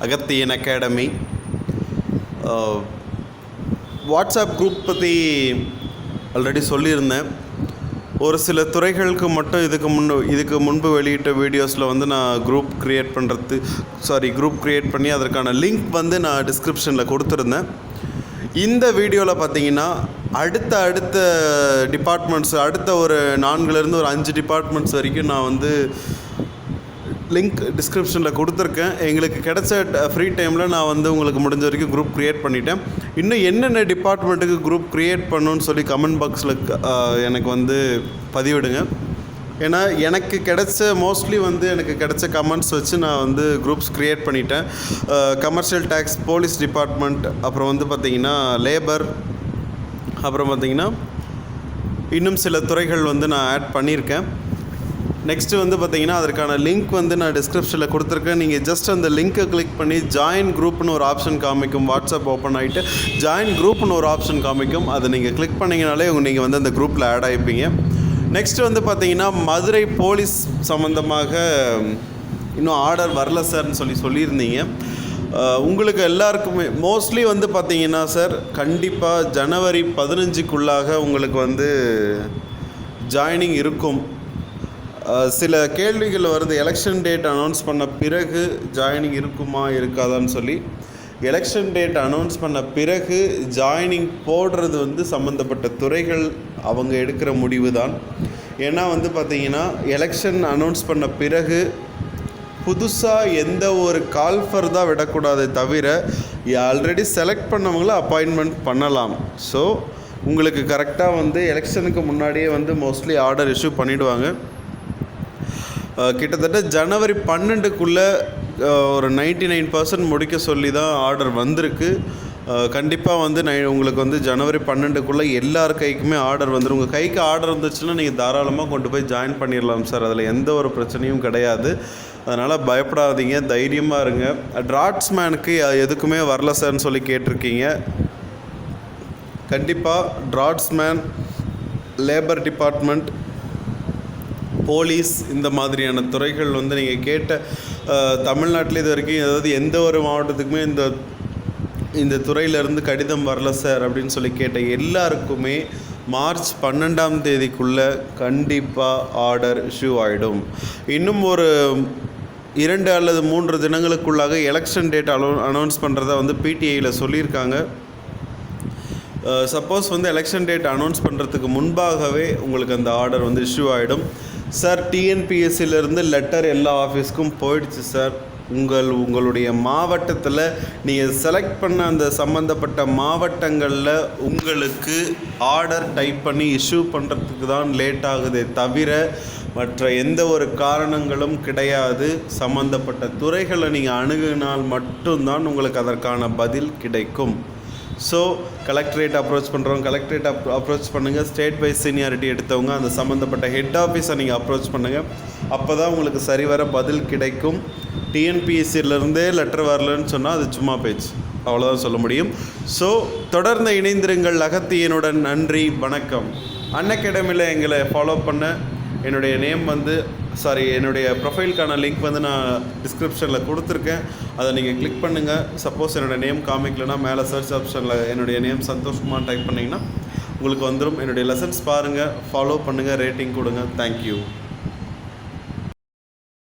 Agathiyan academy WhatsApp group பற்றி already சொல்லியிருந்தேன். ஒரு சில துறைகளுக்கு மட்டும் இதுக்கு முன்பு வெளியிட்ட வீடியோஸில் வந்து நான் குரூப் க்ரியேட் பண்ணி அதற்கான லிங்க் வந்து நான் டிஸ்கிரிப்ஷனில் கொடுத்துருந்தேன். இந்த வீடியோவில் பார்த்தீங்கன்னா அடுத்த டிபார்ட்மெண்ட்ஸ் அடுத்த ஒரு 4லேருந்து ஒரு 5 டிபார்ட்மெண்ட்ஸ் வரைக்கும் நான் வந்து லிங்க் டிஸ்கிரிப்ஷனில் கொடுத்துருக்கேன். எங்களுக்கு கிடைச்ச ஃப்ரீ டைமில் நான் வந்து உங்களுக்கு முடிஞ்ச வரைக்கும் குரூப் க்ரியேட் பண்ணிட்டேன். இன்னும் என்னென்ன டிபார்ட்மெண்ட்டுக்கு குரூப் க்ரியேட் பண்ணணுன்னு சொல்லி கமெண்ட் பாக்ஸில் எனக்கு வந்து பதிவிடுங்க. ஏன்னா எனக்கு கிடைச்ச கமெண்ட்ஸ் வச்சு நான் வந்து குரூப்ஸ் க்ரியேட் பண்ணிட்டேன். கமர்ஷியல் டேக்ஸ், போலீஸ் டிபார்ட்மெண்ட், அப்புறம் வந்து பார்த்திங்கன்னா லேபர், அப்புறம் பார்த்திங்கன்னா இன்னும் சில துறைகள் வந்து நான் ஆட் பண்ணியிருக்கேன். நெக்ஸ்ட்டு வந்து பார்த்திங்கன்னா அதற்கான லிங்க் வந்து நான் டிஸ்கிரிப்ஷனில் கொடுத்துருக்கேன். நீங்கள் ஜஸ்ட் அந்த லிங்க்கை கிளிக் பண்ணி ஜாயின் குரூப்னு ஒரு ஆப்ஷன் காமிக்கும். வாட்ஸ்அப் ஓப்பன் ஆகிட்டு ஜாயின் குரூப்னு ஒரு ஆப்ஷன் காமிக்கும். அதை நீங்கள் கிளிக் பண்ணிங்கனாலே நீங்கள் வந்து அந்த குரூப்பில் ஆட் ஆகிப்பீங்க. நெக்ஸ்ட்டு வந்து பார்த்திங்கன்னா மதுரை போலீஸ் சம்மந்தமாக இன்னும் ஆர்டர் வரல சார்னு சொல்லியிருந்தீங்க. உங்களுக்கு எல்லாருக்குமே மோஸ்ட்லி வந்து பார்த்திங்கன்னா சார் கண்டிப்பாக ஜனவரி 15க்குள்ளாக உங்களுக்கு வந்து ஜாயினிங் இருக்கும். சில கேள்விகள் வருது, எலெக்ஷன் டேட் அனௌன்ஸ் பண்ண பிறகு ஜாயினிங் இருக்குமா இருக்காதான்னு சொல்லி. எலெக்ஷன் டேட் அனௌன்ஸ் பண்ண பிறகு ஜாயினிங் போடுறது வந்து சம்மந்தப்பட்ட துறைகள் அவங்க எடுக்கிற முடிவு தான். ஏன்னா வந்து பார்த்திங்கன்னா எலெக்ஷன் அனௌன்ஸ் பண்ண பிறகு புதுசாக எந்த ஒரு கால்ஃபர் தான் விடக்கூடாதே தவிர ஆல்ரெடி செலக்ட் பண்ணவங்கள அப்பாயின்மெண்ட் பண்ணலாம். ஸோ உங்களுக்கு கரெக்டாக வந்து எலெக்ஷனுக்கு முன்னாடியே வந்து மோஸ்ட்லி ஆர்டர் இஷ்யூ பண்ணிவிடுவாங்க. கிட்டத்தட்ட ஜனவரி 12க்குள்ளே ஒரு 99% முடிக்க சொல்லி தான் ஆர்டர் வந்திருக்கு. கண்டிப்பாக வந்து உங்களுக்கு வந்து ஜனவரி 12க்குள்ளே எல்லார் கைக்குமே ஆர்டர் வந்துடும். உங்கள் கைக்கு ஆர்டர் வந்துச்சுன்னா நீங்கள் தாராளமாக கொண்டு போய் ஜாயின் பண்ணிடலாம் சார். அதில் எந்த ஒரு பிரச்சனையும் கிடையாது. அதனால் பயப்படாதீங்க, தைரியமாக இருங்க. டிராட்ஸ்மேனுக்கு எதுக்குமே வரல சார்னு சொல்லி கேட்டிருக்கீங்க. கண்டிப்பாக டிராட்ஸ்மேன், லேபர் டிபார்ட்மெண்ட், போலீஸ், இந்த மாதிரியான துறைகள் வந்து நீங்கள் கேட்ட தமிழ்நாட்டில் இது வரைக்கும் அதாவது எந்த ஒரு மாவட்டத்துக்குமே இந்த துறையிலேருந்து கடிதம் வரல சார் அப்படின்னு சொல்லி கேட்ட எல்லாருக்குமே மார்ச் 12ஆம் தேதிக்குள்ளே கண்டிப்பாக ஆர்டர் இஷ்யூ ஆகிடும். இன்னும் ஒரு 2 அல்லது 3 தினங்களுக்குள்ளாக எலெக்ஷன் டேட் அனௌன்ஸ் பண்ணுறதா வந்து பிடிஐயில் சொல்லியிருக்காங்க. சப்போஸ் வந்து எலெக்ஷன் டேட் அனௌன்ஸ் பண்ணுறதுக்கு முன்பாகவே உங்களுக்கு அந்த ஆர்டர் வந்து இஷ்யூ ஆகிடும். சார் டிஎன்பிஎஸ்சிலேருந்து லெட்டர் எல்லா ஆஃபீஸ்க்கும் போயிடுச்சு சார். உங்களுடைய மாவட்டத்தில் நீங்கள் செலக்ட் பண்ண அந்த சம்மந்தப்பட்ட மாவட்டங்களில் உங்களுக்கு ஆர்டர் டைப் பண்ணி இஷ்யூ பண்ணுறதுக்கு தான் லேட் ஆகுதே தவிர மற்ற எந்த ஒரு காரணங்களும் கிடையாது. சம்மந்தப்பட்ட துறைகளை நீங்கள் அணுகினால் மட்டும்தான் உங்களுக்கு அதற்கான பதில் கிடைக்கும். ஸோ கலெக்டரேட் அப்ரோச் பண்ணுங்கள். ஸ்டேட் வைஸ் சீனியாரிட்டி எடுத்தவங்க அந்த சம்மந்தப்பட்ட ஹெட் ஆஃபீஸை நீங்கள் அப்ரோச் பண்ணுங்கள். அப்போ தான் உங்களுக்கு சரிவர பதில் கிடைக்கும். டிஎன்பிஎஸ்சியிலேருந்தே லெட்டர் வரலன்னு சொன்னால் அது சும்மா பேச்சு, அவ்வளோதான் சொல்ல முடியும். ஸோ தொடர்ந்து இணைந்திருங்கள். அகத்தியனுடன். நன்றி, வணக்கம். அன்அகாடமியில் எங்களை ஃபாலோ பண்ண என்னுடைய ப்ரொஃபைலுக்கான லிங்க் வந்து நான் டிஸ்கிரிப்ஷனில் கொடுத்துருக்கேன். அதை நீங்கள் கிளிக் பண்ணுங்கள். சப்போஸ் என்னோடய நேம் காமிக்கலைன்னா மேலே சர்ச் ஆப்ஷனில் என்னுடைய நேம் சந்தோஷ்குமார் டைப் பண்ணிங்கன்னா உங்களுக்கு வந்துடும். என்னுடைய லெசன்ஸ் பாருங்கள், ஃபாலோ பண்ணுங்கள், ரேட்டிங் கொடுங்க. தேங்க்யூ.